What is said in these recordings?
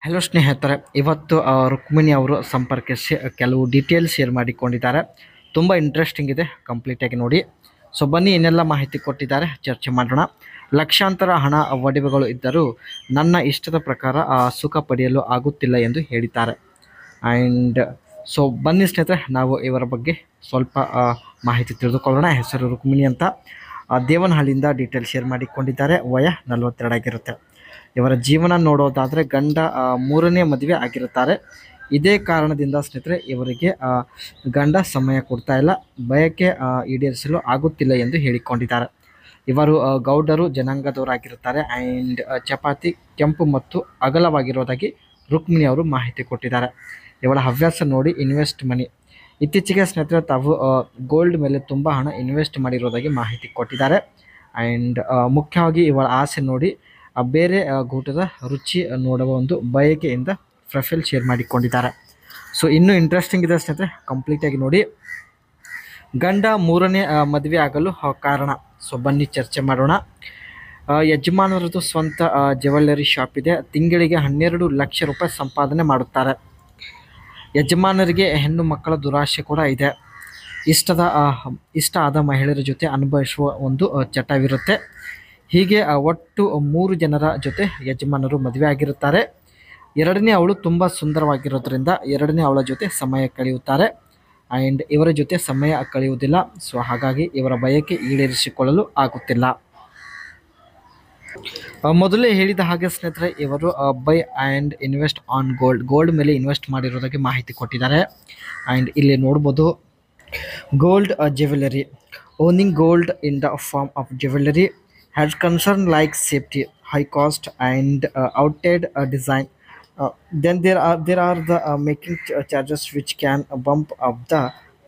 Hello ಸ್ನೇಹಿತರೆ, ಇವತ್ತು ರುಕ್ಮಿಣಿ ಅವರು ಸಂಪರ್ಕಿಸಿ ಕೆಲವು ಡೀಟೇಲ್ಸ್ ಶೇರ್ ಮಾಡಿಕೊಂಡಿದ್ದಾರೆ. ತುಂಬ ಇಂಟ್ರೆಸ್ಟಿಂಗ್ ಇದೆ, ಕಂಪ್ಲೀಟಾಗಿ ನೋಡಿ. ಸೊ ಬನ್ನಿ, ಏನೆಲ್ಲ ಮಾಹಿತಿ ಕೊಟ್ಟಿದ್ದಾರೆ ಚರ್ಚೆ ಮಾಡೋಣ. ಲಕ್ಷಾಂತರ ಹಣ ಒಡವೆಗಳು ಇದ್ದರೂ ನನ್ನ ಇಷ್ಟದ ಪ್ರಕಾರ ಸುಖ ಪಡೆಯಲು ಆಗುತ್ತಿಲ್ಲ ಎಂದು ಹೇಳಿದ್ದಾರೆ. ಆ್ಯಂಡ್ ಸೊ ಬನ್ನಿ ಸ್ನೇಹಿತರೆ, ನಾವು ಇವರ ಬಗ್ಗೆ ಸ್ವಲ್ಪ ಮಾಹಿತಿ ತಿಳಿದುಕೊಳ್ಳೋಣ. ಹೆಸರು ರುಕ್ಮಿಣಿ ಅಂತ, ದೇವನಹಳ್ಳಿಯಿಂದ ಡೀಟೇಲ್ ಶೇರ್ ಮಾಡಿಕೊಂಡಿದ್ದಾರೆ. ವಯ 42 ಆಗಿರುತ್ತೆ. ಇವರ ಜೀವನ ನೋಡೋದಾದರೆ ಗಂಡ ಮೂರನೇ ಮದುವೆ ಆಗಿರುತ್ತಾರೆ. ಇದೇ ಕಾರಣದಿಂದ ಸ್ನೇಹಿತರೆ ಇವರಿಗೆ ಗಂಡ ಸಮಯ ಕೊಡ್ತಾ ಇಲ್ಲ, ಬಯಕೆ ಈಡೇರಿಸಲು ಆಗುತ್ತಿಲ್ಲ ಎಂದು ಹೇಳಿಕೊಂಡಿದ್ದಾರೆ. ಇವರು ಗೌಡರು ಜನಾಂಗದವರಾಗಿರುತ್ತಾರೆ. ಆ್ಯಂಡ್ ಚಪಾತಿ ಕೆಂಪು ಮತ್ತು ಅಗಲವಾಗಿರೋದಾಗಿ ರುಕ್ಮಿಣಿ ಅವರು ಮಾಹಿತಿ ಕೊಟ್ಟಿದ್ದಾರೆ. ಇವಳ ಹವ್ಯಾಸ ನೋಡಿ ಇನ್ವೆಸ್ಟ್ ಮನಿ. ಇತ್ತೀಚೆಗೆ ಸ್ನೇಹಿತರೆ ತಾವು ಗೋಲ್ಡ್ ಮೇಲೆ ತುಂಬ ಹಣ ಇನ್ವೆಸ್ಟ್ ಮಾಡಿರೋದಾಗಿ ಮಾಹಿತಿ ಕೊಟ್ಟಿದ್ದಾರೆ. ಆ್ಯಂಡ್ ಮುಖ್ಯವಾಗಿ ಇವಳ ಆಸೆ ನೋಡಿ ಬೇರೆ ಊಟದ ರುಚಿ ನೋಡುವ ಒಂದು ಬಯಕೆಯಿಂದ ಪ್ರೊಫೈಲ್ ಶೇರ್ ಮಾಡಿಕೊಂಡಿದ್ದಾರೆ. ಸೊ ಇನ್ನೂ ಇಂಟ್ರೆಸ್ಟಿಂಗ್ ಇದೆ ಸ್ನೇಹಿತರೆ, ಕಂಪ್ಲೀಟಾಗಿ ನೋಡಿ. ಗಂಡ ಮೂರನೇ ಮದುವೆ ಆಗಲು ಕಾರಣ. ಸೊ ಬನ್ನಿ ಚರ್ಚೆ ಮಾಡೋಣ. ಯಜಮಾನರದ್ದು ಸ್ವಂತ ಜ್ಯುವೆಲ್ಲರಿ ಶಾಪ್ ಇದೆ. ತಿಂಗಳಿಗೆ 12 ಲಕ್ಷ ರೂಪಾಯಿ ಸಂಪಾದನೆ ಮಾಡುತ್ತಾರೆ. ಯಜಮಾನರಿಗೆ ಹೆಣ್ಣು ಮಕ್ಕಳ ದುರಾಶೆ ಕೂಡ ಇದೆ. ಇಷ್ಟ ಆದ ಮಹಿಳೆಯರ ಜೊತೆ ಅನುಭವಿಸುವ ಒಂದು ಚಟವಿರುತ್ತೆ. ಹೀಗೆ ಒಟ್ಟು 3 ಜನರ ಜೊತೆ ಯಜಮಾನರು ಮದುವೆ ಆಗಿರುತ್ತಾರೆ. ಎರಡನೇ ಅವಳು ತುಂಬ ಸುಂದರವಾಗಿರೋದ್ರಿಂದ ಎರಡನೇ ಅವಳ ಜೊತೆ ಸಮಯ ಕಳೆಯುತ್ತಾರೆ. ಆ್ಯಂಡ್ ಇವರ ಜೊತೆ ಸಮಯ ಕಳೆಯುವುದಿಲ್ಲ. ಸೊ ಹಾಗಾಗಿ ಇವರ ಬಯಕೆ ಈಡೇರಿಸಿಕೊಳ್ಳಲು ಆಗುತ್ತಿಲ್ಲ. ಮೊದಲೇ ಹೇಳಿದ ಹಾಗೆ ಸ್ನೇಹಿತರೆ ಇವರು buy and invest on gold ಮೇಲೆ ಇನ್ವೆಸ್ಟ್ ಮಾಡಿರೋದಾಗಿ ಮಾಹಿತಿ ಕೊಟ್ಟಿದ್ದಾರೆ. ಆ್ಯಂಡ್ ಇಲ್ಲಿ ನೋಡ್ಬೋದು, gold jewellery. Owning gold in the form of jewellery has concern like safety, high cost, and outdated design. Then there are the making charges which can bump up the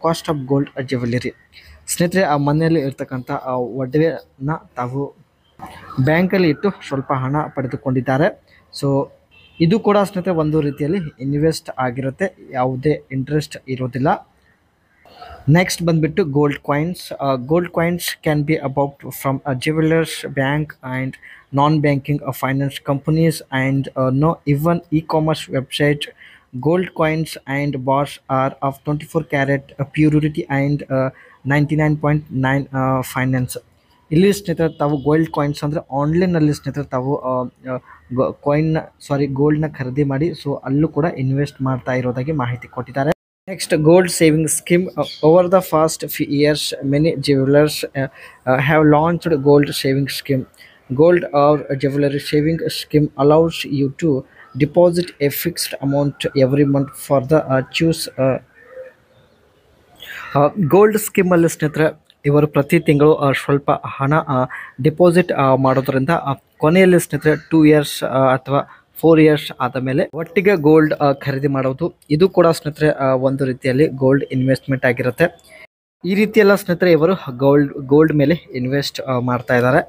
cost of gold jewelry. ಸ್ನೇಹಿತರೆ ಮನೆಯಲ್ಲಿ ಇರ್ತಕ್ಕಂಥ ಒಡವೆನ ತಾವು ಬ್ಯಾಂಕಲ್ಲಿ ಇಟ್ಟು ಸ್ವಲ್ಪ ಹಣ ಪಡೆದುಕೊಂಡಿದ್ದಾರೆ. So ಇದು ಕೂಡ ಸ್ನೇಹಿತರೆ ಒಂದು ರೀತಿಯಲ್ಲಿ ಇನ್ವೆಸ್ಟ್ ಆಗಿರುತ್ತೆ, ಯಾವುದೇ ಇಂಟ್ರೆಸ್ಟ್ ಇರೋದಿಲ್ಲ. ನೆಕ್ಸ್ಟ್ ಬಂದುಬಿಟ್ಟು gold coins. Gold coins can be about from jewellers, bank and non banking finance companies and no even e-commerce website. Gold coins and bars are of 24 carat purity and 99.9 finance. ಇಲ್ಲಿ ಸ್ನೇಹಿತರೆ ತಾವು gold coins ಅಂದರೆ ಆನ್ಲೈನಲ್ಲಿ ಸ್ನೇಹಿತರೆ ತಾವು ಗೋಲ್ಡ್ನ ಖರೀದಿ ಮಾಡಿ so ಅಲ್ಲೂ ಕೂಡ ಇನ್ವೆಸ್ಟ್ ಮಾಡ್ತಾ ಇರೋದಾಗಿ ಮಾಹಿತಿ ಕೊಟ್ಟಿದ್ದಾರೆ. Next, gold saving scheme. Over the past few years, many jewelers have launched gold saving scheme. Gold or jewelry saving scheme allows you to deposit a fixed amount every month for the choose. Gold ಸ್ಕೀಮಲ್ಲಿ ಸ್ನೇಹಿತರೆ ಇವರು ಪ್ರತಿ ತಿಂಗಳು ಸ್ವಲ್ಪ ಹಣ deposit ಮಾಡೋದ್ರಿಂದ ಕೊನೆಯಲ್ಲಿ ಸ್ನೇಹಿತರೆ 2 ಇಯರ್ಸ್ ಅಥವಾ 4 ಇಯರ್ಸ್ ಆದ ಮೇಲೆ ಒಟ್ಟಿಗೆ ಗೋಲ್ಡ್ ಖರೀದಿ ಮಾಡೋದು. ಇದು ಕೂಡ ಸ್ನೇಹಿತರೆ ಒಂದು ರೀತಿಯಲ್ಲಿ ಗೋಲ್ಡ್ ಇನ್ವೆಸ್ಟ್ಮೆಂಟ್ ಆಗಿರುತ್ತೆ. ಈ ರೀತಿಯೆಲ್ಲ ಸ್ನೇಹಿತರೆ ಇವರು ಗೋಲ್ಡ್ ಮೇಲೆ ಇನ್ವೆಸ್ಟ್ ಮಾಡ್ತಾ ಇದ್ದಾರೆ.